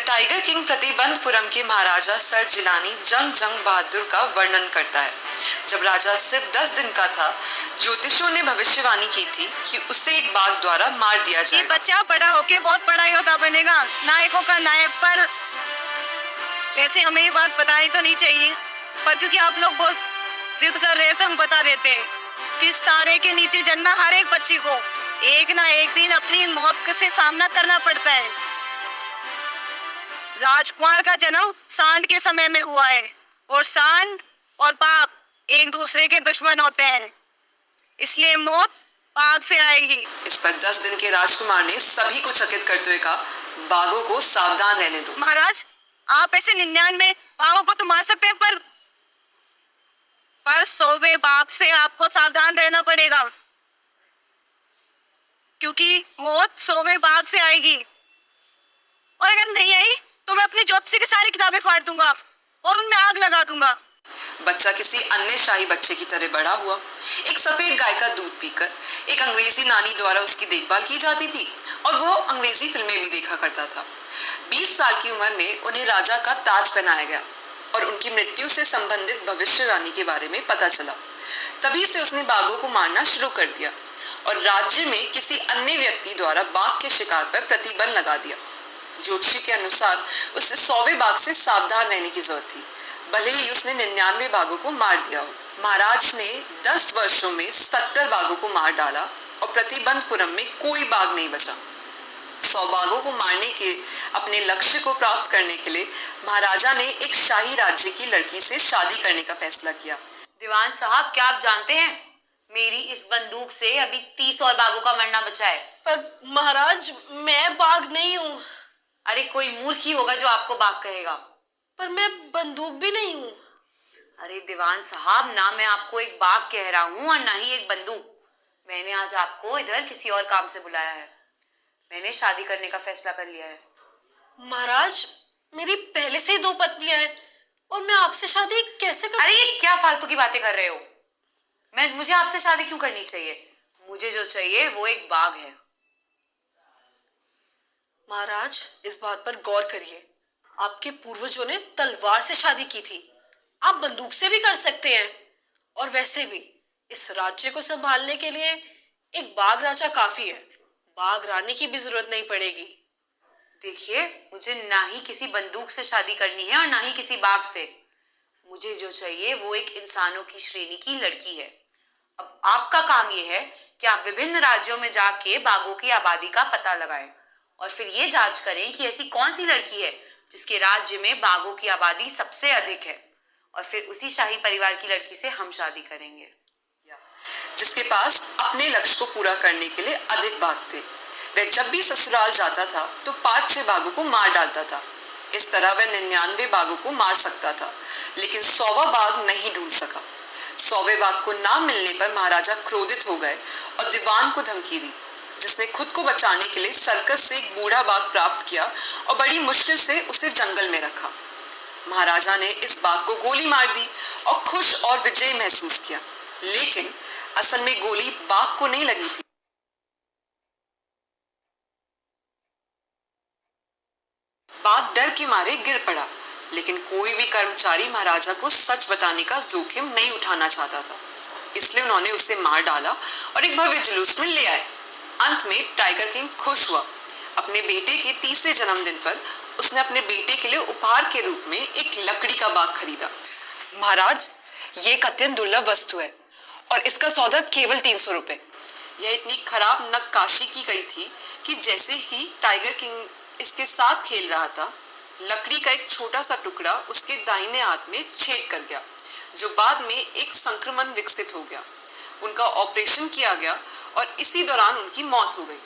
Tiger king Pratibandapuram के महाराजा sir Jilani जंग बहादुर का वर्णन करता है। जब राजा सिर्फ 10 दिन का था, ज्योतिषों ने भविष्यवाणी की थी कि उसे एक बाघ द्वारा मार दिया जाएगा। बच्चा बड़ा होके बहुत बड़ा योद्धा बनेगा, नायकों का नायक। पर वैसे हमें ये बात बतानी तो नहीं चाहिए, पर क्योंकि आप लोग बहुत जिद कर रहे थे, हम बता देते हैं कि इस तारे के नीचे जन्मा हर एक बच्ची को एक ना एक दिन अपनी मौत से सामना करना पड़ता है। राजकुमार का जन्म सांड के समय में हुआ है और सांड और बाघ एक दूसरे के दुश्मन होते हैं, इसलिए मौत बाघ से आएगी। इस पर 10 दिन के राजकुमार ने सभी को चकित करते हुए कहा, बाघों को सावधान रहने दो। महाराज, आप ऐसे 99 बाघों को तो मार सकते हैं, पर 100वें बाघ से आपको सावधान रहना पड़ेगा, क्योंकि मौत 100वें बाघ से आएगी। और अगर नहीं आई तो मैं अपनी ज्योतिषी की सारी किताबें फाड़ दूंगा और उनमें आग लगा दूंगा। बच्चा किसी अन्य शाही बच्चे की तरह बड़ा हुआ। एक सफेद गाय का दूध पीकर एक अंग्रेजी नानी द्वारा उसकी देखभाल की जाती थी और वो अंग्रेजी फिल्में भी देखा करता था। 20 साल की उम्र में उन्हें राजा का ताज पहनाया गया और उनकी मृत्यु से संबंधित भविष्यवाणी के बारे में पता चला। तभी से उसने बाघों को मारना शुरू कर दिया और राज्य में किसी अन्य व्यक्ति द्वारा बाघ के शिकार पर प्रतिबंध लगा दिया। ज्योतिषी के अनुसार उसे 100वें बाघ से सावधान रहने की जरूरत थी, भले ही उसने 99 बाघों को मार दिया हो। महाराज ने 10 वर्षों में 70 बाघों को मार डाला और प्रतिबंधपुरम में कोई बाघ नहीं बचा। 100 बाघों को मारने के अपने लक्ष्य को प्राप्त करने के लिए महाराजा ने एक शाही राज्य की लड़की से शादी करने का फैसला किया। दीवान साहब, क्या आप जानते हैं, मेरी इस बंदूक से अभी 30 और बाघों का मरना बचा है। पर महाराज, मैं बाघ नहीं हूँ। अरे कोई मूर्ख ही होगा जो आपको बाघ कहेगा। पर मैं बंदूक भी नहीं हूँ। अरे दीवान साहब, ना मैं आपको एक बाघ कह रहा हूँ और ना ही एक बंदूक। मैंने आज आपको इधर किसी और काम से बुलाया है। मैंने शादी करने का फैसला कर लिया है। महाराज, मेरी पहले से ही 2 पत्नियां हैं और मैं आपसे शादी कैसे कर... अरे ये क्या फालतू की बातें कर रहे हो? मुझे आपसे शादी क्यों करनी चाहिए? मुझे जो चाहिए वो एक बाघ है। महाराज, इस बात पर गौर करिए, आपके पूर्वजों ने तलवार से शादी की थी, आप बंदूक से भी कर सकते हैं। और वैसे भी इस राज्य को संभालने के लिए एक बाघ राजा काफी है, बाघ रानी की भी जरूरत नहीं पड़ेगी। देखिए, मुझे ना ही किसी बंदूक से शादी करनी है और ना ही किसी बाघ से। मुझे जो चाहिए वो एक इंसानों की श्रेणी की लड़की है। अब आपका काम ये है कि आप विभिन्न राज्यों में जाके बाघों की आबादी का पता लगाएं और फिर ये जांच करें कि ऐसी कौन सी लड़की है जिसके राज्य में बाघों की आबादी सबसे अधिक है, और फिर उसी शाही परिवार की लड़की से हम शादी करेंगे, जिसके पास अपने लक्ष्य को पूरा करने के लिए अधिक बाघ थे। वह जब भी ससुराल जाता था तो 5-6 बाघों को मार डालता था। इस तरह वह 99 बाघों को मार सकता था, लेकिन 100वां बाघ नहीं ढूंढ सका। 100वें बाघ को ना मिलने पर महाराजा क्रोधित हो गए और दीवान को धमकी दी, जिसने खुद को बचाने के लिए सर्कस से एक बूढ़ा बाघ प्राप्त किया और बड़ी मुश्किल से उसे जंगल में रखा। महाराजा ने इस बाघ को गोली मार दी और खुश और विजय महसूस किया, लेकिन असल में गोली बाघ को नहीं लगी थी। बाघ डर के मारे गिर पड़ा, लेकिन कोई भी कर्मचारी महाराजा को सच बताने का जोखिम नहीं उठाना चाहता था, इसलिए उन्होंने उसे मार डाला और एक भव्य जुलूस में ले आए। अंत में टाइगर किंग खुश हुआ। अपने बेटे के 30वें जन्मदिन पर उसने अपने बेटे के लिए उपहार के रूप में एक लकड़ी का बाघ खरीदा। महाराज, ये एक अत्यंत दुर्लभ वस्तु है और इसका सौदा केवल 300 रुपए। यह इतनी खराब नक्काशी की गई थी कि जैसे ही टाइगर किंग इसके साथ खेल रहा था, लकड़ी का एक छोटा सा टुकड़ा उसके दाहिने हाथ में छेद कर गया, जो बाद में एक संक्रमण विकसित हो गया। उनका ऑपरेशन किया गया और इसी दौरान उनकी मौत हो गई।